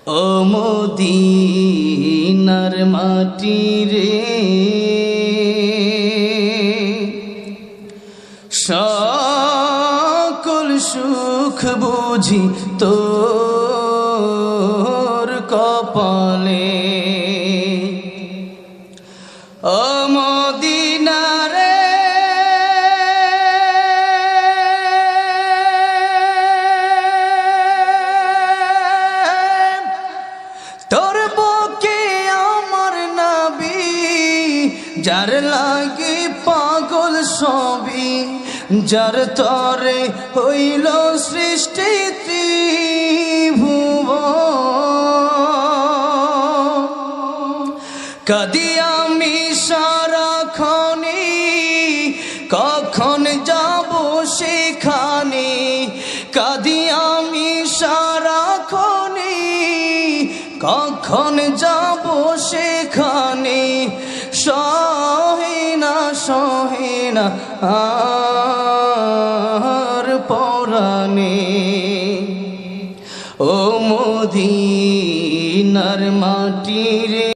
ও মদিনার মাটি রে, সকল সুখ বুঝি তোর কপালে। ও মদিনা রে, তোর বুকে আমার নবী, যার লাগি পাগল সবই, যার তরে হইল সৃষ্টি ত্রিভুবন। কাঁদি আমি সারাক্ষণে, কখন যাব সেখানে। কাঁদি আমি সারাক্ষণে, কখন যাব সেখানে। সহে না আর পরাণে। ও মদিনার মাটি রে।